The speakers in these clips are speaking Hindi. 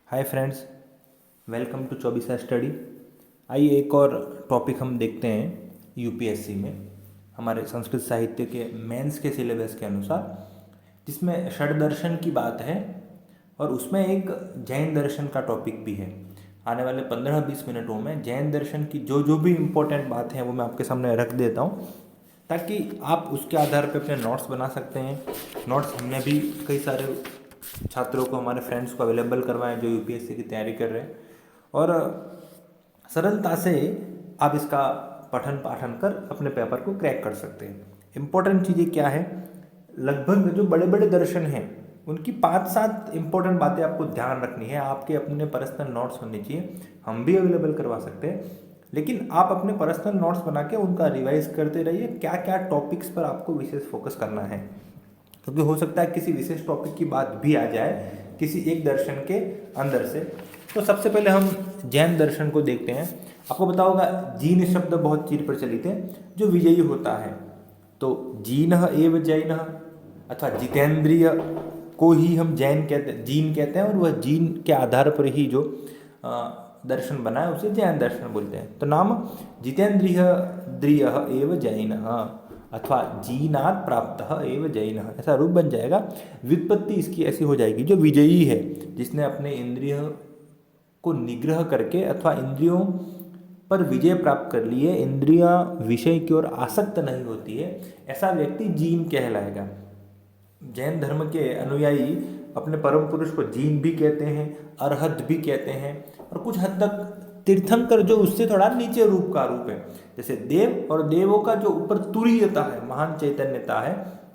Hi friends, welcome to Chaubisa study. आइए एक और टॉपिक हम देखते हैं यूपीएससी में हमारे संस्कृत साहित्य के मेंस के सिलेबस के अनुसार, जिसमें षड दर्शन की बात है और उसमें एक जैन दर्शन का टॉपिक भी है। आने वाले 15-20 मिनटों में जैन दर्शन की जो जो भी इम्पोर्टेंट बातें हैं वो मैं आपके सामने रख देता हूँ, ताकि आप उसके आधार पर अपने नोट्स बना सकते हैं। नोट्स हमने भी कई सारे छात्रों को, हमारे फ्रेंड्स को अवेलेबल करवाएं जो यूपीएससी की तैयारी कर रहे हैं, और सरलता से आप इसका पठन पाठन कर अपने पेपर को क्रैक कर सकते हैं। इम्पोर्टेंट चीज़ें क्या है, लगभग जो बड़े बड़े दर्शन हैं उनकी 5-7 इम्पोर्टेंट बातें आपको ध्यान रखनी है। आपके अपने पर्सनल नोट्स होने चाहिए, हम भी अवेलेबल करवा सकते हैं, लेकिन आप अपने पर्सनल नोट्स बना के उनका रिवाइज करते रहिए। क्या क्या टॉपिक्स पर आपको विशेष फोकस करना है, क्योंकि हो सकता है किसी विशेष टॉपिक की बात भी आ जाए किसी एक दर्शन के अंदर से। तो सबसे पहले हम जैन दर्शन को देखते हैं। आपको पता होगा जीन शब्द बहुत चिर प्रचलित है, जो विजयी होता है। तो जीनः एव जैनः अथवा जितेंद्रिय को ही हम जैन कहते हैं, जीन कहते हैं, और वह जीन के आधार पर ही जो दर्शन बना है उसे जैन दर्शन बोलते हैं। तो नाम जितेंद्रिय द्रियः एव जैनः अथवा जीनात् प्राप्तः एव जैनः, ऐसा रूप बन जाएगा। व्युत्पत्ति इसकी ऐसी हो जाएगी, जो विजयी है, जिसने अपने इंद्रिय को निग्रह करके अथवा इंद्रियों पर विजय प्राप्त कर लिए, इंद्रियां विषय की ओर आसक्त नहीं होती है, ऐसा व्यक्ति जीन कहलाएगा। जैन धर्म के अनुयायी अपने परम पुरुष को जीन भी कहते हैं, अरहत भी कहते हैं, और कुछ हद तक तीर्थंकर जो उससे थोड़ा नीचे रूप का रूप है, जैसे देव, और देवों का जो ऊपर तुरीयता है, महान चैतन्यता है,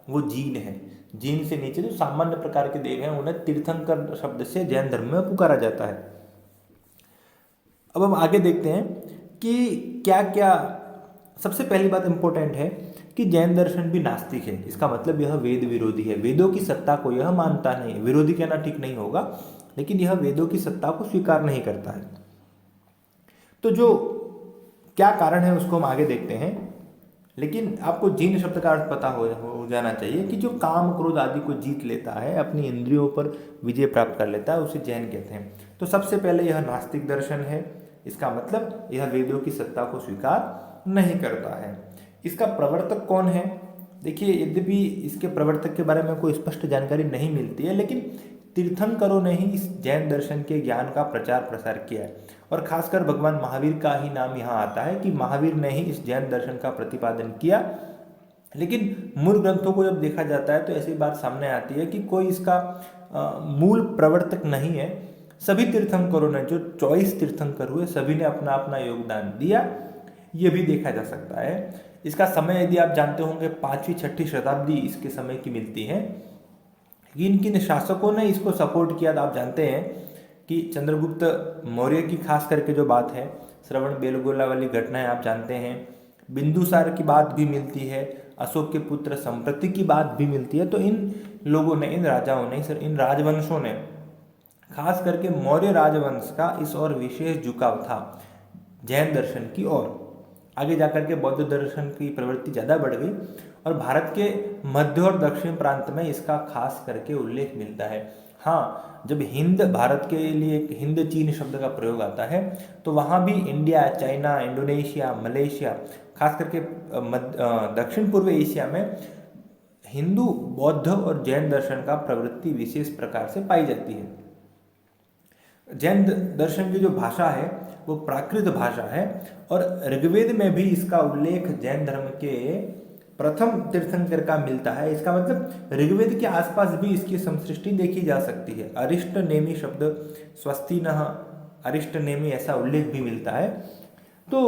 वो जीन है। जीन से नीचे जो सामान्य प्रकार के देव हैं उन्हें तीर्थंकर शब्द से जैन धर्म में पुकारा जाता है। अब हम आगे देखते हैं कि क्या क्या। सबसे पहली बात इंपॉर्टेंट है कि जैन दर्शन भी नास्तिक है। इसका मतलब यह वेद विरोधी है, वेदों की सत्ता को यह मानता नहीं है। विरोधी कहना ठीक नहीं होगा, लेकिन यह वेदों की सत्ता को स्वीकार नहीं करता है। तो जो क्या कारण है उसको हम आगे देखते हैं, लेकिन आपको जीन शब्द का अर्थ पता हो जाना चाहिए कि जो काम क्रोध आदि को जीत लेता है, अपनी इंद्रियों पर विजय प्राप्त कर लेता है, उसे जैन कहते हैं। तो सबसे पहले यह नास्तिक दर्शन है। इसका मतलब यह वेदों की सत्ता को स्वीकार नहीं करता है। इसका प्रवर्तक कौन है? देखिए, यद्यपि इसके प्रवर्तक के बारे में कोई स्पष्ट जानकारी नहीं मिलती है, लेकिन तीर्थंकरों ने ही इस जैन दर्शन के ज्ञान का प्रचार प्रसार किया है, और खासकर भगवान महावीर का ही नाम यहाँ आता है कि महावीर ने ही इस जैन दर्शन का प्रतिपादन किया। लेकिन मूल ग्रंथों को जब देखा जाता है तो ऐसी बात सामने आती है कि कोई इसका मूल प्रवर्तक नहीं है। सभी तीर्थंकरों ने, जो 24 तीर्थंकर हुए, सभी ने अपना अपना योगदान दिया, ये भी देखा जा सकता है। इसका समय यदि आप जानते होंगे 5वीं-6वीं शताब्दी इसके समय की मिलती है। किन किन शासकों ने इसको सपोर्ट किया आप जानते हैं कि चंद्रगुप्त मौर्य की खास करके जो बात है, श्रवण बेलगोला वाली घटनाएं आप जानते हैं। बिंदुसार की बात भी मिलती है, अशोक के पुत्र संप्रति की बात भी मिलती है। तो इन लोगों ने, इन राजाओं ने, इन राजवंशों ने, खास करके मौर्य राजवंश का इस ओर विशेष झुकाव था, जैन दर्शन की ओर। आगे जाकर के बौद्ध दर्शन की प्रवृत्ति ज़्यादा बढ़ गई, और भारत के मध्य और दक्षिण प्रांत में इसका खास करके उल्लेख मिलता है। हाँ, जब हिंद, भारत के लिए हिंद चीन शब्द का प्रयोग आता है, तो वहाँ भी इंडिया, चाइना, इंडोनेशिया, मलेशिया, खास करके दक्षिण पूर्व एशिया में हिंदू, बौद्ध और जैन दर्शन का प्रवृत्ति विशेष प्रकार से पाई जाती है। जैन दर्शन की जो भाषा है वो प्राकृत भाषा है, और ऋग्वेद में भी इसका उल्लेख जैन धर्म के प्रथम तीर्थंकर का मिलता है। इसका मतलब ऋग्वेद के आसपास भी इसकी संसृष्टि देखी जा सकती है। अरिष्ट नेमि शब्द, स्वस्ति नः अरिष्ट नेमि, ऐसा उल्लेख भी मिलता है। तो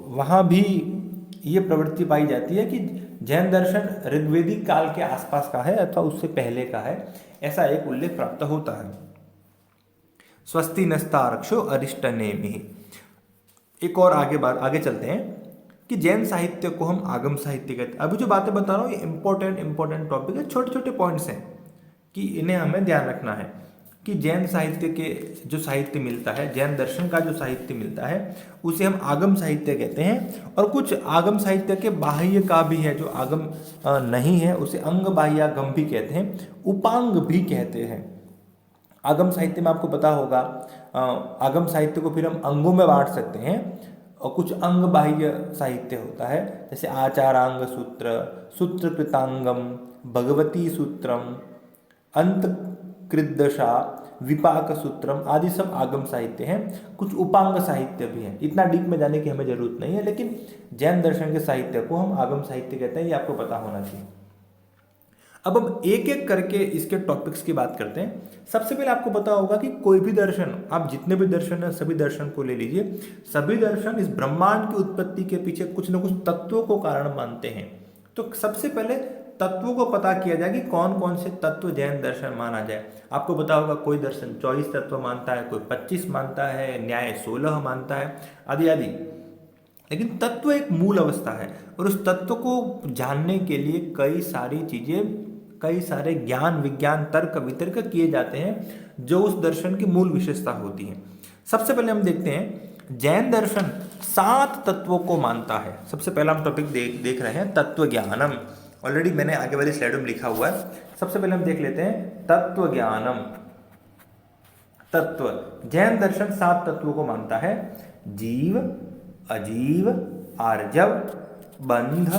वहाँ भी ये प्रवृत्ति पाई जाती है कि जैन दर्शन ऋग्वेदिक काल के आसपास का है अथवा उससे पहले का है, ऐसा एक उल्लेख प्राप्त होता है। स्वस्ति नस्तारक्षो अरिष्ट नेमि। एक और आगे चलते हैं कि जैन साहित्य को हम आगम साहित्य कहते हैं। अभी जो बातें बता रहा हूँ ये इंपॉर्टेंट टॉपिक है, छोटे छोटे पॉइंट्स हैं कि इन्हें हमें ध्यान रखना है कि जैन साहित्य के जो साहित्य मिलता है, जैन दर्शन का जो साहित्य मिलता है, उसे हम आगम साहित्य कहते हैं। और कुछ आगम साहित्य के बाह्य का भी है, जो आगम नहीं है उसे अंग बाह्यागम भी कहते हैं, उपांग भी कहते हैं। आगम साहित्य में आपको पता होगा, आगम साहित्य को फिर हम अंगों में बांट सकते हैं और कुछ अंग बाह्य साहित्य होता है, जैसे आचारांग सूत्र, सूत्र कृतांगम, भगवती सूत्रम, अंत कृदशा, विपाक सूत्रम आदि सब आगम साहित्य हैं। कुछ उपांग साहित्य भी हैं, इतना डीप में जाने की हमें जरूरत नहीं है, लेकिन जैन दर्शन के साहित्य को हम आगम साहित्य कहते हैं, ये आपको पता होना चाहिए। अब हम एक एक करके इसके टॉपिक्स की बात करते हैं। सबसे पहले आपको पता होगा कि कोई भी दर्शन, आप जितने भी दर्शन है सभी दर्शन को ले लीजिए, सभी दर्शन इस ब्रह्मांड की उत्पत्ति के पीछे कुछ न कुछ तत्वों को कारण मानते हैं। तो सबसे पहले तत्वों को पता किया जाए कि कौन कौन से तत्व जैन दर्शन माना जाए। आपको पता होगा कोई दर्शन 24 तत्व मानता है, कोई 25 मानता है, न्याय 16 मानता है, आदि आदि। लेकिन तत्व एक मूल अवस्था है और उस तत्व को जानने के लिए कई सारी चीजें, कई सारे ज्ञान विज्ञान तर्क वितर्क किए जाते हैं जो उस दर्शन की मूल विशेषता होती है। सबसे पहले हम देखते हैं जैन दर्शन 7 तत्वों को मानता है। सबसे पहला हम टॉपिक देख रहे हैं तत्व ज्ञानम। ऑलरेडी मैंने आगे वाली स्लाइड में लिखा हुआ है। सबसे पहले हम देख लेते हैं तत्व ज्ञानम। तत्व, जैन दर्शन 7 तत्वों को मानता है। जीव, अजीव, आर्जव, बंध,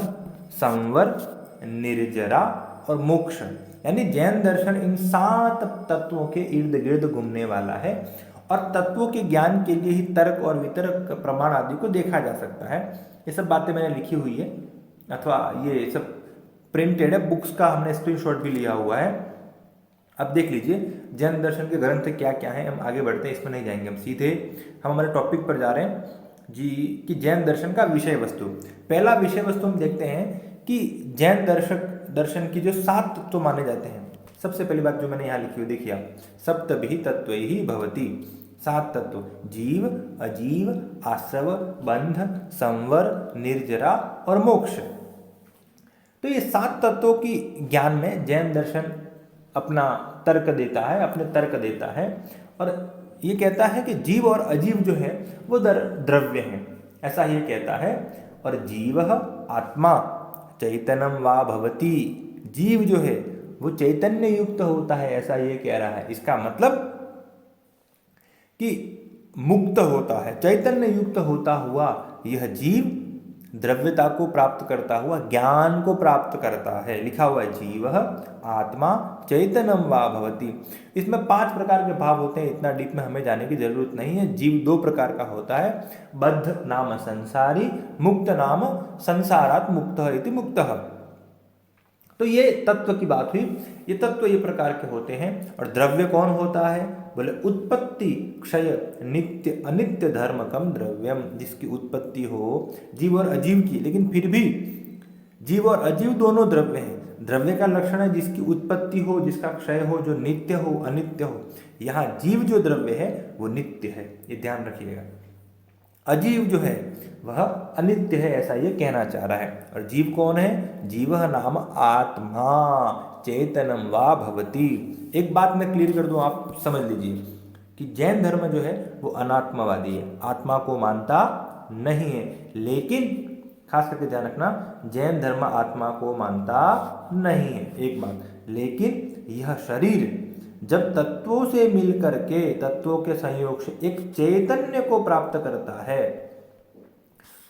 संवर, निर्जरा और मोक्ष। यानी जैन दर्शन इन 7 तत्वों के इर्द गिर्द घूमने वाला है और तत्वों के ज्ञान के लिए ही तर्क और वितर्क प्रमाण आदि को देखा जा सकता है। ये सब बातें मैंने लिखी हुई है अथवा ये सब प्रिंटेड है, बुक्स का हमने स्क्रीनशॉट भी लिया हुआ है। अब देख लीजिए जैन दर्शन के ग्रंथ क्या क्या हैं। हम आगे बढ़ते हैं, इसमें नहीं जाएंगे, हम सीधे हम हमारे टॉपिक पर जा रहे हैं जी कि जैन दर्शन का विषय वस्तु। पहला विषय वस्तु हम देखते हैं कि जैन दर्शन की जो 7 तत्व माने जाते हैं। सबसे पहली बात जो मैंने यहाँ लिखी हुई देखिए आप, सप्तभिः तत्वैः भवति। 7 तत्व, जीव, अजीव, आसव, बंध, संवर, निर्जरा और मोक्ष। तो ये 7 तत्वों की ज्ञान में जैन दर्शन अपना तर्क देता है, अपने तर्क देता है और ये कहता है कि जीव और अजीव जो है वो द्रव्य हैं, ऐसा ये कहता है। और जीव आत्मा चैतन्यम वा भवति, जीव जो है वो चैतन्य युक्त होता है, ऐसा ये कह रहा है। इसका मतलब कि मुक्त होता है, चैतन्य युक्त होता हुआ यह जीव द्रव्यता को प्राप्त करता हुआ ज्ञान को प्राप्त करता है। लिखा हुआ है जीव आत्मा चैतन्यम वा भवति। इसमें 5 प्रकार के भाव होते हैं, इतना डीप में हमें जाने की जरूरत नहीं है। जीव 2 प्रकार का होता है, बद्ध नाम संसारी, मुक्त नाम संसारात मुक्तः इति मुक्तः। तो ये तत्व की बात हुई। ये तत्व ये प्रकार के होते हैं। और द्रव्य कौन होता है, बोले उत्पत्ति क्षय नित्य अनित्य धर्मकम द्रव्यम, जिसकी उत्पत्ति हो जीव और अजीव की, लेकिन फिर भी जीव और अजीव दोनों द्रव्य हैं। द्रव्य का लक्षण है जिसकी उत्पत्ति हो, जिसका क्षय हो, जो नित्य हो अनित्य हो। यहाँ जीव जो द्रव्य है वो नित्य है, ये ध्यान रखिएगा। अजीव जो है वह अनित्य है, ऐसा ये कहना चाह रहा है। और जीव कौन है, जीव नाम आत्मा चेतनम वा भवति। एक बात मैं क्लियर कर दूं, आप समझ लीजिए कि जैन धर्म जो है वो अनात्मवादी है, आत्मा को मानता नहीं है। लेकिन खास करके ध्यान रखना, जैन धर्म आत्मा को मानता नहीं है, एक बात। लेकिन यह शरीर जब तत्वों से मिलकर के, तत्वों के संयोग से एक चैतन्य को प्राप्त करता है,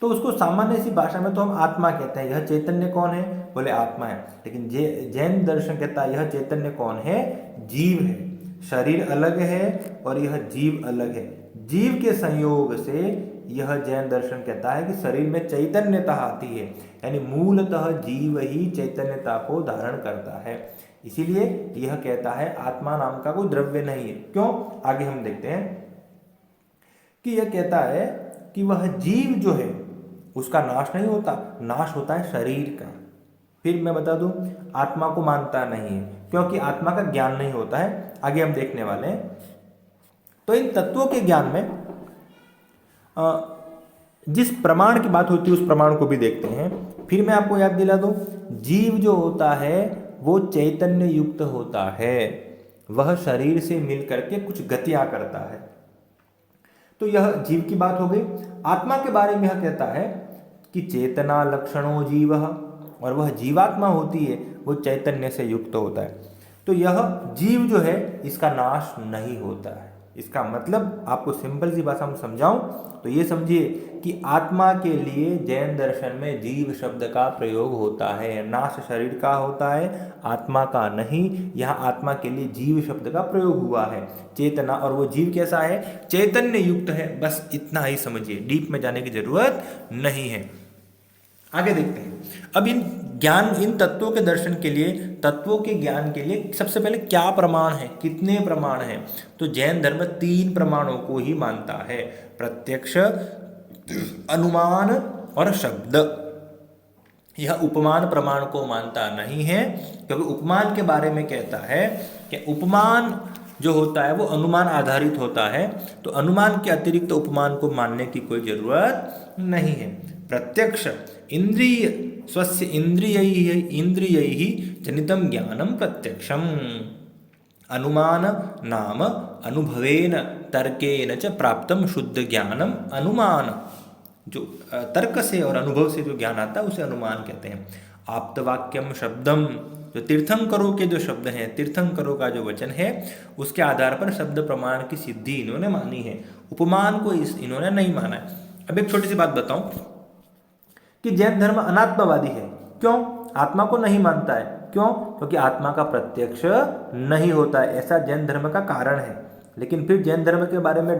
तो उसको सामान्य सी भाषा में तो हम आत्मा कहते हैं। यह चैतन्य कौन है, बोले आत्मा है। लेकिन जैन दर्शन कहता है यह चैतन्य कौन है, जीव है। शरीर अलग है और यह जीव अलग है। जीव के संयोग से यह जैन दर्शन कहता है कि शरीर में चैतन्यता आती है, यानी मूलतः जीव ही चैतन्यता को धारण करता है। इसीलिए यह कहता है आत्मा नाम का कोई द्रव्य नहीं है। क्यों, आगे हम देखते हैं कि यह कहता है कि वह जीव जो है उसका नाश नहीं होता, नाश होता है शरीर का। फिर मैं बता दूं, आत्मा को मानता नहीं है क्योंकि आत्मा का ज्ञान नहीं होता है, आगे हम देखने वाले हैं। तो इन तत्वों के ज्ञान में जिस प्रमाण की बात होती है उस प्रमाण को भी देखते हैं। फिर मैं आपको याद दिला दूं, जीव जो होता है वो चैतन्य युक्त होता है, वह शरीर से मिलकर के कुछ गतियां करता है। तो यह जीव की बात हो गई। आत्मा के बारे में यह कहता है कि चेतना लक्षणों जीव, और वह जीवात्मा होती है वो चैतन्य से युक्त होता है। तो यह जीव जो है इसका नाश नहीं होता है। इसका मतलब आपको सिंपल सी भाषा में समझाऊं तो ये समझिए कि आत्मा के लिए जैन दर्शन में जीव शब्द का प्रयोग होता है। नाश शरीर का होता है, आत्मा का नहीं। यहाँ आत्मा के लिए जीव शब्द का प्रयोग हुआ है, चेतना। और वो जीव कैसा है? चैतन्य युक्त है। बस इतना ही समझिए, डीप में जाने की जरूरत नहीं है। आगे देखते हैं। अब इन तत्वों के दर्शन के लिए, तत्वों के ज्ञान के लिए सबसे पहले क्या प्रमाण है, कितने प्रमाण हैं? तो जैन धर्म 3 प्रमाणों को ही मानता है: प्रत्यक्ष, अनुमान और शब्द। यह उपमान प्रमाण को मानता नहीं है, क्योंकि उपमान के बारे में कहता है कि उपमान जो होता है वो अनुमान आधारित होता है, तो अनुमान के अतिरिक्त उपमान को मानने की कोई जरूरत नहीं है। प्रत्यक्ष इंद्रिय स्वस्य इंद्रियैः जनितं ज्ञानं प्रत्यक्षम्। अनुमान नाम अनुभवेन तर्केन च प्राप्तं शुद्ध ज्ञानम अनुमान। जो तर्क से और अनुभव से जो ज्ञान आता है उसे अनुमान कहते हैं। आप्तवाक्यम शब्दम, जो तीर्थंकरों के जो शब्द हैं, तीर्थंकरों का जो वचन है, उसके आधार पर शब्द प्रमाण की सिद्धि इन्होंने मानी है। उपमान को इन्होंने नहीं माना है। अब एक छोटी सी बात बताऊं कि जैन धर्म अनात्मवादी है। क्यों? आत्मा को नहीं मानता है। क्यों? क्योंकि आत्मा का प्रत्यक्ष नहीं होता है, ऐसा जैन धर्म का कारण है। लेकिन फिर जैन धर्म के बारे में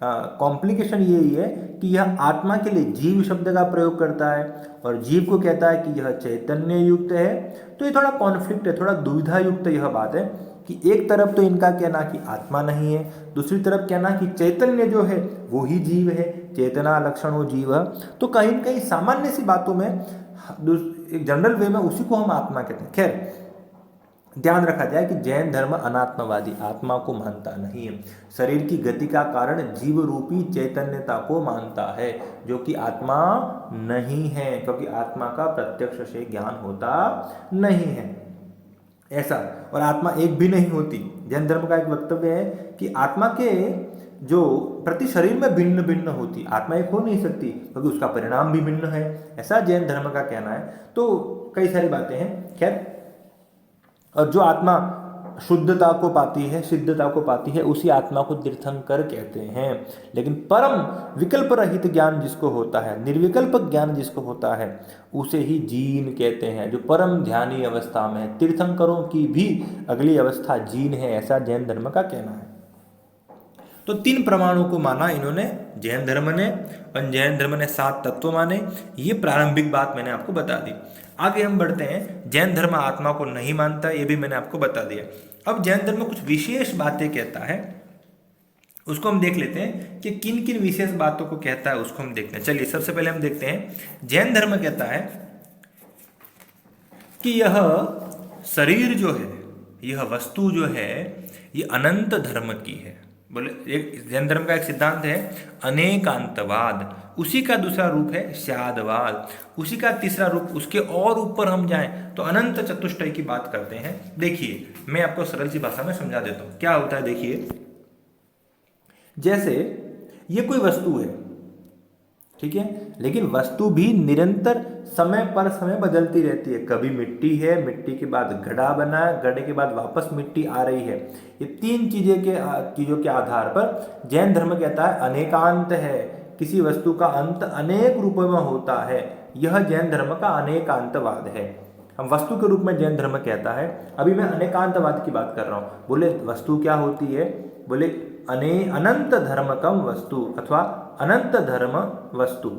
कॉम्प्लिकेशन यही है कि यह आत्मा के लिए जीव शब्द का प्रयोग करता है और जीव को कहता है कि यह चैतन्य युक्त है। तो ये थोड़ा कॉन्फ्लिक्ट है, थोड़ा दुविधा युक्त यह बात है कि एक तरफ तो इनका कहना कि आत्मा नहीं है, दूसरी तरफ कहना कि चैतन्य जो है वो ही जीव है, चेतना लक्षण वो जीव है। तो कहीं न कहीं सामान्य सी बातों में, एक जनरल वे में उसी को हम आत्मा कहते हैं। खैर, ध्यान रखा जाए कि जैन धर्म अनात्मवादी, आत्मा को मानता नहीं है। शरीर की गति का कारण जीव रूपी चैतन्यता को मानता है, जो कि आत्मा नहीं है, क्योंकि आत्मा का प्रत्यक्ष से ज्ञान होता नहीं है ऐसा। और आत्मा एक भी नहीं होती। जैन धर्म का एक वक्तव्य है कि आत्मा के जो प्रति शरीर में भिन्न भिन्न होती, आत्मा एक हो नहीं सकती क्योंकि उसका परिणाम भी भिन्न है, ऐसा जैन धर्म का कहना है। तो कई सारी बातें हैं। खैर, और जो आत्मा शुद्धता को पाती है, सिद्धता को पाती है, उसी आत्मा को तीर्थंकर कहते हैं। लेकिन परम विकल्प रहित ज्ञान जिसको होता है, निर्विकल्प ज्ञान जिसको होता है, उसे ही जीन कहते हैं, जो परम ध्यानी अवस्था में है। तीर्थंकरों की भी अगली अवस्था जीन है, ऐसा जैन धर्म का कहना है। तो 3 प्रमाणों को माना इन्होंने, जैन धर्म ने। और जैन धर्म ने 7 तत्व माने। ये प्रारंभिक बात मैंने आपको बता दी। आगे हम बढ़ते हैं। जैन धर्म आत्मा को नहीं मानता, ये भी मैंने आपको बता दिया। अब जैन धर्म कुछ विशेष बातें कहता है, उसको हम देख लेते हैं कि किन किन विशेष बातों को कहता है, उसको हम देखते हैं। चलिए, सबसे पहले हम देखते हैं। जैन धर्म कहता है कि यह शरीर जो है, यह वस्तु जो है, ये अनंत धर्म की है। बोले, एक जैन धर्म का एक सिद्धांत है अनेकांतवाद, उसी का दूसरा रूप है स्यादवाद, उसी का तीसरा रूप, उसके और ऊपर हम जाएं तो अनंत चतुष्टय की बात करते हैं। देखिए, मैं आपको सरल सी भाषा में समझा देता हूं क्या होता है। देखिए, जैसे ये कोई वस्तु है, ठीक है, लेकिन वस्तु भी निरंतर समय पर समय बदलती रहती है। कभी मिट्टी है, मिट्टी के बाद घड़ा बना, घड़े के बाद वापस मिट्टी आ रही है। ये 3 चीजों के आधार पर जैन धर्म कहता है अनेकांत है, किसी वस्तु का अंत अनेक रूपों में होता है। यह जैन धर्म का अनेकांतवाद है। हम वस्तु के रूप में जैन धर्म कहता है, अभी मैं अनेकांतवाद की बात कर रहा हूँ। बोले, वस्तु क्या होती है? बोले, अनंत धर्मकम वस्तु अथवा अनंत धर्म वस्तु,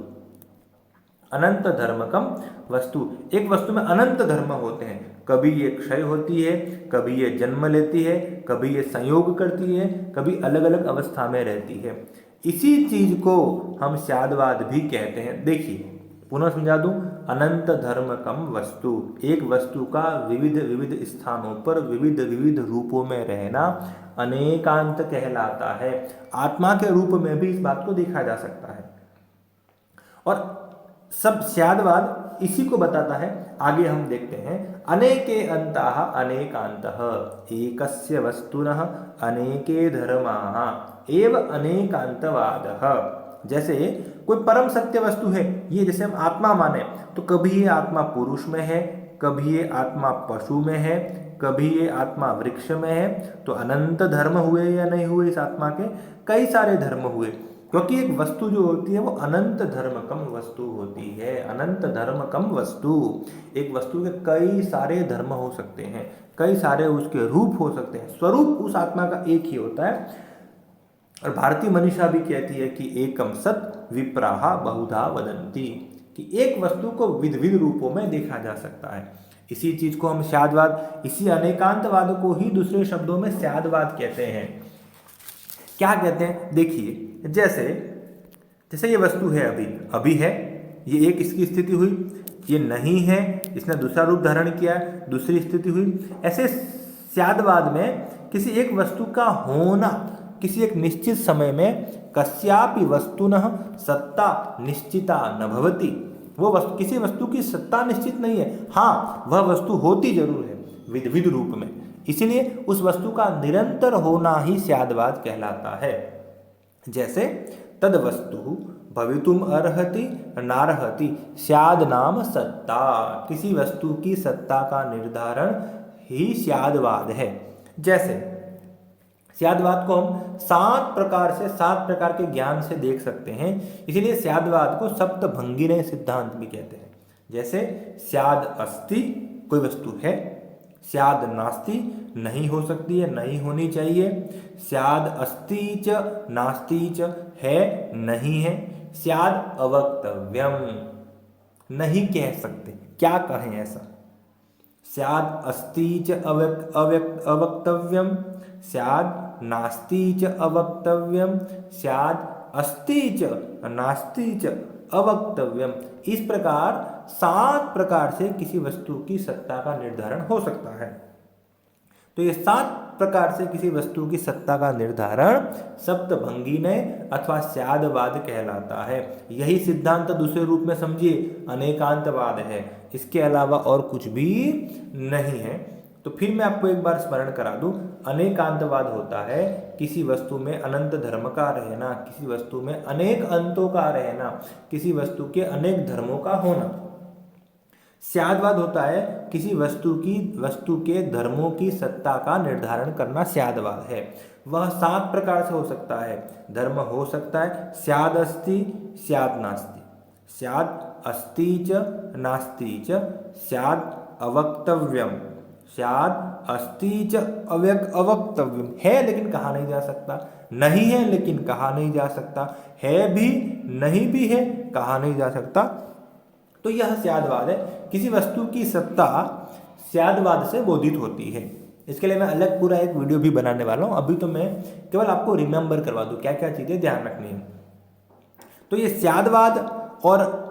अनंत धर्मकम वस्तु। एक वस्तु में अनंत धर्म होते हैं। कभी ये क्षय होती है, कभी ये जन्म लेती है, कभी ये संयोग करती है, कभी अलग अलग अवस्था में रहती है। इसी चीज को हम स्यादवाद भी कहते हैं। देखिए, पुनः समझा दूं, अनंत धर्मकम वस्तु, एक वस्तु का विविध विविध स्थानों पर विविध विविध रूपों में रहना अनेकांत कहलाता है। आत्मा के रूप में भी इस बात को देखा जा सकता है। और सब स्यादवाद इसी को बताता है। आगे हम देखते हैं, अनेके अंताः अनेकांतः, एकस्य वस्तुनः अनेके धर्माः एव अनेकांतवादः। जैसे कोई परम सत्य वस्तु है, ये जैसे हम आत्मा माने, तो कभी ये आत्मा पुरुष में है, कभी ये आत्मा पशु में है, कभी ये आत्मा वृक्ष में है तो अनंत धर्म हुए या नहीं हुए इस आत्मा के, कई सारे धर्म हुए, क्योंकि एक वस्तु जो होती है वो अनंत धर्म कम वस्तु होती है। अनंत धर्म कम वस्तु, एक वस्तु के कई सारे धर्म हो सकते हैं, कई सारे उसके रूप हो सकते हैं, स्वरूप उस आत्मा का एक ही होता है। और भारतीय मनीषा भी कहती है कि एकम सत विप्राहा बहुधा वदंती, कि एक वस्तु को विविध विविध रूपों में देखा जा सकता है। इसी चीज को हम स्यादवाद, इसी अनेकांतवाद को ही दूसरे शब्दों में स्यादवाद कहते हैं। क्या कहते हैं, देखिए, जैसे जैसे ये वस्तु है, अभी है, ये एक इसकी स्थिति हुई, ये नहीं है, इसने दूसरा रूप धारण किया, दूसरी स्थिति हुई। ऐसे स्यादवाद में किसी एक वस्तु का होना किसी एक निश्चित समय में कस्यापि वस्तुनः सत्ता निश्चिता न भवति, वो वस्तु, किसी वस्तु की सत्ता निश्चित नहीं है, हाँ वह वस्तु होती जरूर है विविध रूप में, इसीलिए उस वस्तु का निरंतर होना ही स्यादवाद कहलाता है। जैसे तद वस्तु भवितुम अर्हति नार्हति स्याद नाम सत्ता, किसी वस्तु की सत्ता का निर्धारण ही स्यादवाद है। जैसे स्यादवाद को हम 7 प्रकार से, 7 प्रकार के ज्ञान से देख सकते हैं, इसीलिए स्यादवाद को सप्तभंगिनय सिद्धांत भी कहते हैं। जैसे स्याद अस्ति, कोई वस्तु है, स्याद नास्ति, नहीं हो सकती है, नहीं होनी चाहिए, स्याद अस्ति च नास्ति च, है नहीं है, स्याद अवक्तव्यम, नहीं कह सकते, क्या कहें ऐसा, स्याद अस्ति च अवक्तव्यम, स्याद नास्ति च अवक्तव्यम, स्याद अस्ति च नास्ति च अवक्तव्यम। इस प्रकार 7 प्रकार से किसी वस्तु की सत्ता का निर्धारण हो सकता है। तो ये 7 प्रकार से किसी वस्तु की सत्ता का निर्धारण सप्तभंगिनय अथवा स्यादवाद कहलाता है। यही सिद्धांत दूसरे रूप में समझिए अनेकांतवाद है, इसके अलावा और कुछ भी नहीं है। तो फिर मैं आपको एक बार स्मरण करा दूं, अनेकांतवाद होता है किसी वस्तु में अनंत धर्म का रहना, किसी वस्तु में अनेक अंतों का रहना, किसी वस्तु के अनेक धर्मों का होना। स्यादवाद होता है किसी वस्तु के धर्मों की सत्ता का निर्धारण करना स्यादवाद है। वह 7 प्रकार से हो सकता है, धर्म हो सकता है स्याद अस्ति, स्याद नास्ति, स्याद अस्ति च नास्ति च, स्याद अवक्तव्यम, स्याद अस्ति च अवक्तव्यम, है लेकिन कहा नहीं जा सकता, नहीं है लेकिन कहा नहीं जा सकता, है भी नहीं भी है कहा नहीं जा सकता। तो यह स्यादवाद है, किसी वस्तु की सत्ता स्यादवाद से बोधित होती है। इसके लिए मैं अलग पूरा एक वीडियो भी बनाने वाला हूँ, अभी तो मैं केवल आपको रिमेंबर करवा दूँ क्या क्या चीज़ें ध्यान रखनी है। तो ये स्यादवाद और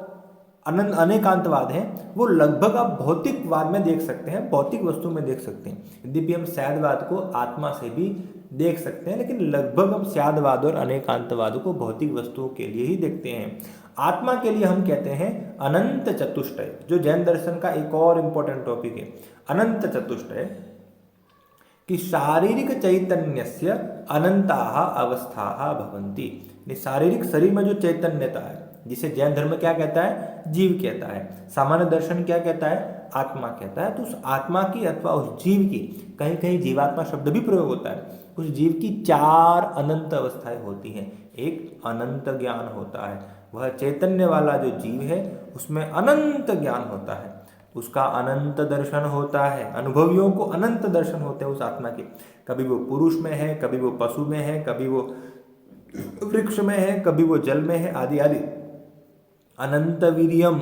अनेकांतवाद है, वो लगभग आप भौतिकवाद में देख सकते हैं, भौतिक वस्तु में देख सकते हैं। यद्यपि हम स्यादवाद को आत्मा से भी देख सकते हैं, लेकिन लगभग हम स्यादवाद और अनेकांतवाद को भौतिक वस्तुओं के लिए ही देखते हैं। आत्मा के लिए हम कहते हैं अनंत चतुष्टय, जो जैन दर्शन का एक और इम्पोर्टेंट टॉपिक है। अनंत चतुष्टय कि शारीरिक चैतन्यस्य अनंताः अवस्थाः भवन्ति, शारीरिक शरीर में जो चैतन्यता है, जिसे जैन धर्म क्या कहता है, जीव कहता है, सामान्य दर्शन क्या कहता है, आत्मा कहता है। तो उस आत्मा की अथवा उस जीव की, कहीं कहीं जीवात्मा शब्द भी प्रयोग होता है, उस जीव की 4 अनंत अवस्थाएं होती हैं। एक अनंत ज्ञान होता है, वह चैतन्य वाला जो जीव है उसमें अनंत ज्ञान होता है, उसका अनंत दर्शन होता है, अनुभवियों को अनंत दर्शन होते हैं उस आत्मा के। कभी वो पुरुष में है, कभी वो पशु में है, कभी वो वृक्ष में है, कभी वो जल में है, आदि आदि। अनंत वीर्यम,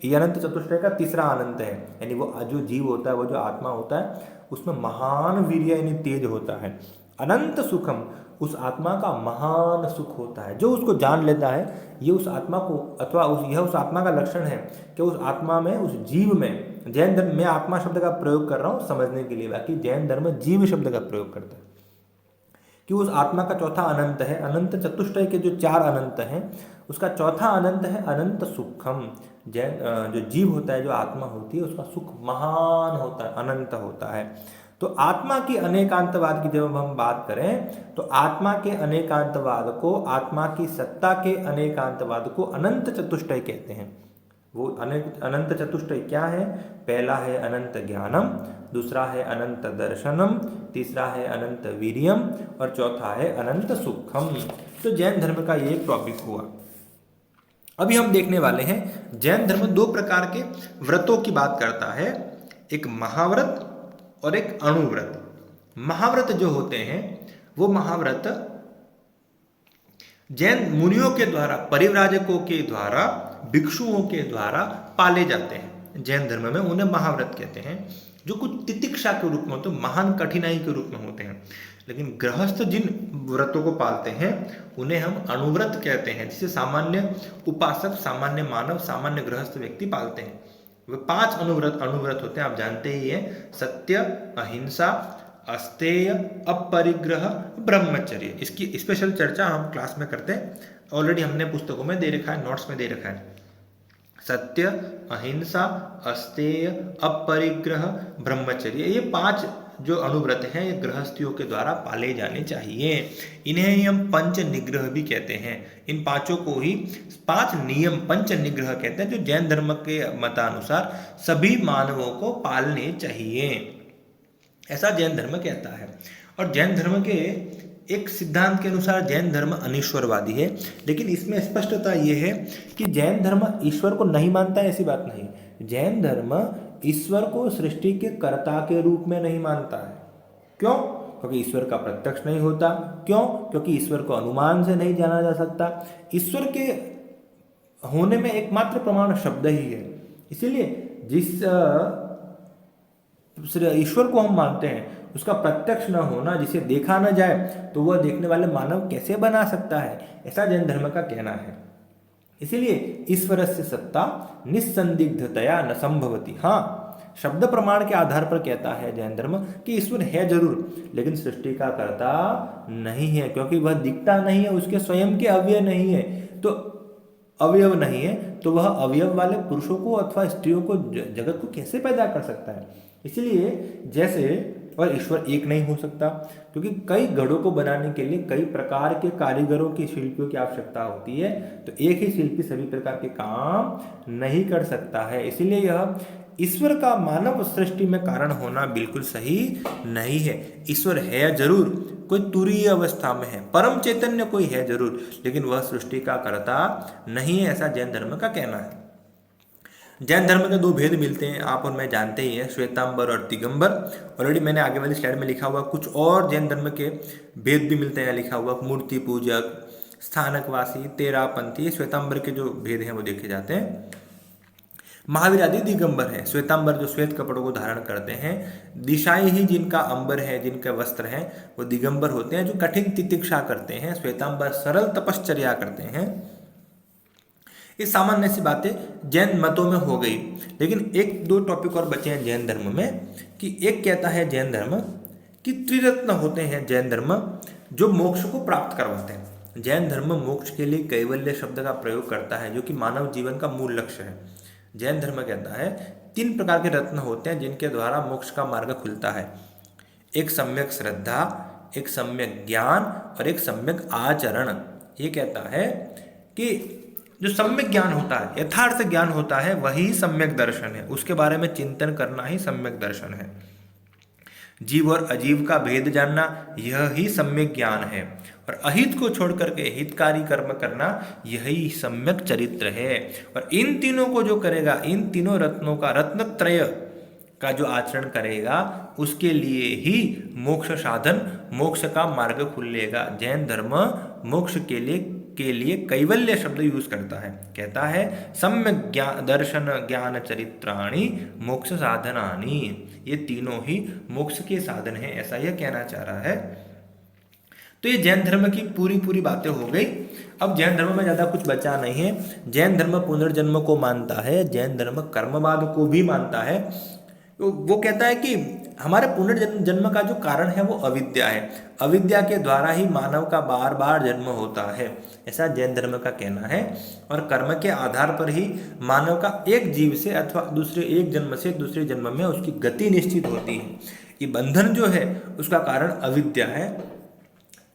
ये अनंत चतुष्टय का तीसरा अनंत है, यानी वो जो जीव होता है, वो जो आत्मा होता है, उसमें महान वीर्य यानी तेज होता है। अनंत सुखम, उस आत्मा का महान सुख होता है, जो उसको जान लेता है। ये उस आत्मा को अथवा यह उस आत्मा का लक्षण है कि उस आत्मा में, उस जीव में, जैन धर्म में आत्मा शब्द का प्रयोग कर रहा हूँ समझने के लिए, बाकी जैन धर्म जीव शब्द का प्रयोग करता है कि उस आत्मा का चौथा अनंत है। अनंत चतुष्टय के जो 4 अनंत हैं, उसका चौथा अनंत है अनंत सुखम। जैन जो जीव होता है, जो आत्मा होती है, उसका सुख महान होता है, अनंत होता है। तो आत्मा की अनेकांतवाद की जब हम बात करें, तो आत्मा के अनेकांतवाद को, आत्मा की सत्ता के अनेकांतवाद को अनंत चतुष्टय कहते हैं। वो अनंत चतुष्टय क्या है? पहला है अनंत ज्ञानम, दूसरा है अनंत दर्शनम, तीसरा है अनंत वीर्यम और चौथा है अनंत सुखम। तो जैन धर्म का ये एक टॉपिक हुआ। अभी हम देखने वाले हैं जैन धर्म दो प्रकार के व्रतों की बात करता है, एक महाव्रत और एक अणुव्रत। महाव्रत जो होते हैं वो महाव्रत जैन मुनियों के द्वारा, परिव्राजकों के द्वारा, भिक्षुओं के द्वारा पाले जाते हैं। जैन धर्म में उन्हें महाव्रत कहते हैं, जो कुछ तितिक्षा के रूप में होते हैं, महान कठिनाई के रूप में होते हैं। लेकिन गृहस्थ जिन व्रतों को पालते हैं उन्हें हम अणुव्रत कहते हैं, जिसे सामान्य उपासक, सामान्य मानव, सामान्य गृहस्थ व्यक्ति पालते हैं। वे 5 अणुव्रत होते हैं, आप जानते ही हैं। सत्य, अहिंसा, अस्तेय, अपरिग्रह, ब्रह्मचर्य। इसकी स्पेशल चर्चा हम क्लास में करते हैं, ऑलरेडी हमने पुस्तकों में दे रखा है, नोट्स में दे रखा है। सत्य, अहिंसा, अस्तेय, अपरिग्रह, ब्रह्मचर्य, ये 5 जो अणुव्रत हैं ये गृहस्थियों के द्वारा पाले जाने चाहिए। इन्हें ही हम पंच निग्रह भी कहते हैं। इन पांचों को ही 5 नियम पंच निग्रह कहते हैं, जो जैन धर्म के मतानुसार सभी मानवों को पालने चाहिए, ऐसा जैन धर्म कहता है। और जैन धर्म के एक सिद्धांत के अनुसार जैन धर्म अनीश्वरवादी है, लेकिन इसमें स्पष्टता यह है कि जैन धर्म ईश्वर को नहीं मानता है, ऐसी बात नहीं। जैन धर्म ईश्वर को सृष्टि के कर्ता के रूप में नहीं मानता है। क्यों? क्योंकि ईश्वर का प्रत्यक्ष नहीं होता। क्यों? क्योंकि ईश्वर को अनुमान से नहीं जाना जा सकता। ईश्वर के होने में एकमात्र प्रमाण शब्द ही है। इसीलिए जिस ईश्वर को हम मानते हैं उसका प्रत्यक्ष न होना, जिसे देखा न जाए, तो वह देखने वाले मानव कैसे बना सकता है, ऐसा जैन धर्म का कहना है। इसीलिए ईश्वरस्य सत्ता निस्संदिग्धतया न संभवती। हाँ, शब्द प्रमाण के आधार पर कहता है जैन धर्म कि ईश्वर है जरूर, लेकिन सृष्टि का कर्ता नहीं है, क्योंकि वह दिखता नहीं है, उसके स्वयं के अवयव नहीं है। तो अवयव नहीं है तो वह अवयव वाले पुरुषों को अथवा स्त्रियों को, जगत को कैसे पैदा कर सकता है? इसलिए जैसे, और ईश्वर एक नहीं हो सकता, क्योंकि कई घड़ों को बनाने के लिए कई प्रकार के कारीगरों की, शिल्पियों की आवश्यकता होती है। तो एक ही शिल्पी सभी प्रकार के काम नहीं कर सकता है। इसीलिए यह ईश्वर का मानव सृष्टि में कारण होना बिल्कुल सही नहीं है। ईश्वर है जरूर, कोई तुरीय अवस्था में है, परम चैतन्य कोई है जरूर, लेकिन वह सृष्टि का कर्ता नहीं है, ऐसा जैन धर्म का कहना है। जैन धर्म के 2 भेद मिलते हैं, आप और मैं जानते ही हैं, श्वेतांबर और दिगंबर। ऑलरेडी मैंने आगे वाली स्लाइड में लिखा हुआ। कुछ और जैन धर्म के भेद भी मिलते हैं, लिखा हुआ, मूर्ति पूजक, स्थानकवासी, तेरापंथी। श्वेतांबर के जो भेद हैं वो देखे जाते हैं। महावीर आदि दिगंबर है। श्वेतांबर जो श्वेत कपड़ों को धारण करते हैं, दिशाई ही जिनका अंबर है, जिनके वस्त्र हैं, वो दिगंबर होते हैं, जो कठिन तितिक्षा करते हैं। श्वेतांबर सरल तपश्चर्या करते हैं। ये सामान्य सी बातें जैन मतों में हो गई। लेकिन 1-2 टॉपिक और बचे हैं जैन धर्म में, कि एक कहता है जैन धर्म कि त्रिरत्न होते हैं जैन धर्म, जो मोक्ष को प्राप्त करवाते हैं। जैन धर्म मोक्ष के लिए कैवल्य शब्द का प्रयोग करता है, जो कि मानव जीवन का मूल लक्ष्य है। जैन धर्म कहता है 3 प्रकार के रत्न होते हैं जिनके द्वारा मोक्ष का मार्ग खुलता है। एक सम्यक श्रद्धा, एक सम्यक ज्ञान और एक सम्यक आचरण। ये कहता है कि जो सम्यक ज्ञान होता है, यथार्थ ज्ञान होता है, वही सम्यक दर्शन है। उसके बारे में चिंतन करना ही सम्यक दर्शन है। जीव और अजीव का भेद जानना, यह ही सम्यक ज्ञान है। और अहित को छोड़ करके हितकारी कर्म करना, यही सम्यक चरित्र है। और इन तीनों को जो करेगा, इन तीनों रत्नों का, रत्नत्रय का जो आचरण करेगा, उसके लिए ही मोक्ष साधन, मोक्ष का मार्ग खुलेगा। जैन धर्म मोक्ष के लिए कैवल्य शब्द यूज करता है। कहता है सम्यक ज्ञान दर्शन ज्ञान चरित्राणि मोक्ष साधनानि। ये तीनों ही मोक्ष के साधन हैं, ऐसा यह कहना चाह रहा है। तो ये जैन धर्म की पूरी बातें हो गई। अब जैन धर्म में ज़्यादा कुछ बचा नहीं है। जैन धर्म पुनर्जन्म को मानता है, जैन धर्म कर्मवाद को भी मानता है। तो वो कहता है कि हमारे पुनर्जन्म का जो कारण है वो अविद्या है। अविद्या के द्वारा ही मानव का बार बार जन्म होता है, ऐसा जैन धर्म का कहना है। और कर्म के आधार पर ही मानव का एक जीव से अथवा दूसरे एक जन्म से दूसरे जन्म में उसकी गति निश्चित होती है। ये बंधन जो है उसका कारण अविद्या है।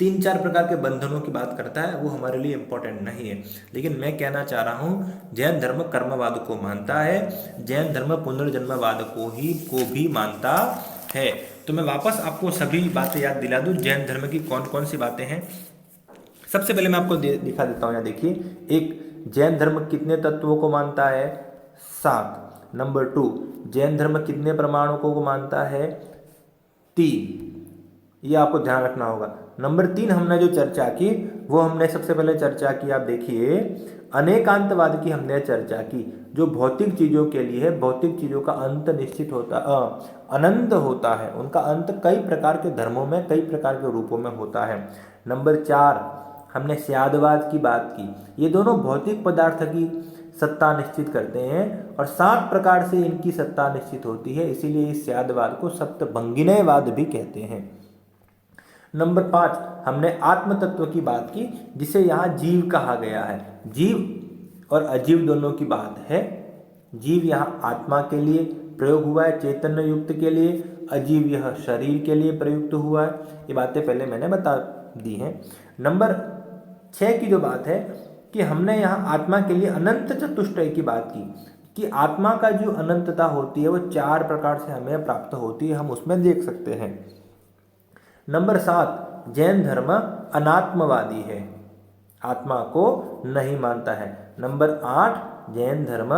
3-4 प्रकार के बंधनों की बात करता है, वो हमारे लिए इम्पोर्टेंट नहीं है। लेकिन मैं कहना चाह रहा हूँ, जैन धर्म कर्मवाद को मानता है, जैन धर्म पुनर्जन्मवाद को भी मानता है। तो मैं वापस आपको सभी बातें याद दिला दूँ, जैन धर्म की कौन कौन सी बातें हैं। सबसे पहले मैं आपको दिखा देता हूँ, यहाँ देखिए। एक, जैन धर्म कितने तत्वों को मानता है? 7। नंबर 2, जैन धर्म कितने प्रमाणों को मानता है? 3। ये आपको ध्यान रखना होगा। नंबर 3 हमने जो चर्चा की, वो हमने सबसे पहले चर्चा की, आप देखिए, अनेकांतवाद की हमने चर्चा की, जो भौतिक चीज़ों के लिए है, भौतिक चीज़ों का अंत निश्चित होता, अनंत होता है, उनका अंत कई प्रकार के धर्मों में, कई प्रकार के रूपों में होता है। नंबर 4 हमने स्यादवाद की बात की, ये दोनों भौतिक पदार्थ की सत्ता निश्चित करते हैं और 7 प्रकार से इनकी सत्ता निश्चित होती है, इसीलिए इस स्यादवाद को सप्तभंगिनयवाद भी कहते हैं। नंबर 5 हमने आत्म तत्व की बात की, जिसे यहाँ जीव कहा गया है। जीव और अजीव दोनों की बात है। जीव यहाँ आत्मा के लिए प्रयोग हुआ है, चैतन्य युक्त के लिए, अजीव यह शरीर के लिए प्रयुक्त हुआ है। ये बातें पहले मैंने बता दी हैं। नंबर 6 की जो बात है कि हमने यहाँ आत्मा के लिए अनंत चतुष्टय की बात की, कि आत्मा का जो अनंतता होती है वो 4 प्रकार से हमें प्राप्त होती है, हम उसमें देख सकते हैं। नंबर 7 जैन धर्म अनात्मवादी है, आत्मा को नहीं मानता है। नंबर 8 जैन धर्म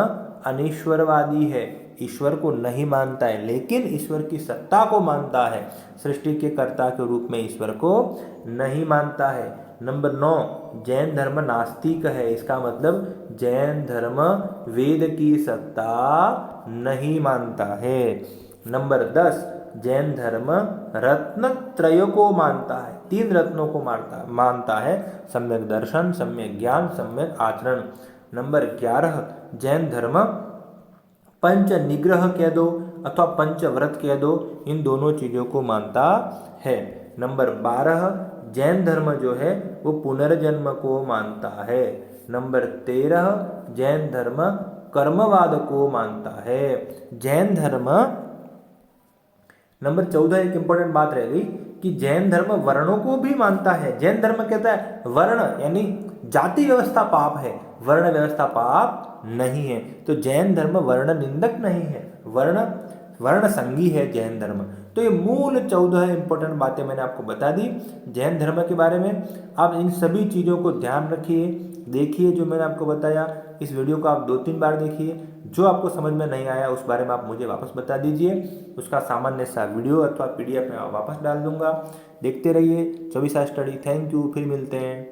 अनीश्वरवादी है, ईश्वर को नहीं मानता है, लेकिन ईश्वर की सत्ता को मानता है, सृष्टि के कर्ता के रूप में ईश्वर को नहीं मानता है। नंबर 9 जैन धर्म नास्तिक है, इसका मतलब जैन धर्म वेद की सत्ता नहीं मानता है। नंबर 10 जैन धर्म रत्नत्रय को मानता है, 3 रत्नों को मानता है, सम्यक दर्शन, सम्यक ज्ञान, सम्यक आचरण। नंबर 11 जैन धर्म पंच निग्रह कह दो अथवा पंचव्रत कह दो, इन दोनों चीज़ों को मानता है। नंबर 12 जैन धर्म जो है वो पुनर्जन्म को मानता है। नंबर 13 जैन धर्म कर्मवाद को मानता है। जैन धर्म, नंबर 14 एक इंपॉर्टेंट बात रह गई कि जैन धर्म वर्णों को भी मानता है। जैन धर्म कहता है वर्ण यानी जाति व्यवस्था पाप है, वर्ण व्यवस्था पाप नहीं है। तो जैन धर्म वर्ण निंदक नहीं है, वर्ण संगी है जैन धर्म। तो ये मूल 14 इंपॉर्टेंट बातें मैंने आपको बता दी जैन धर्म के बारे में। आप इन सभी चीज़ों को ध्यान रखिए, देखिए जो मैंने आपको बताया। इस वीडियो को आप 2-3 बार देखिए, जो आपको समझ में नहीं आया उस बारे में आप मुझे वापस बता दीजिए, उसका सामान्य सा वीडियो अथवा PDF में वापस डाल दूंगा। देखते रहिए 24 स्टडी। थैंक यू, फिर मिलते हैं।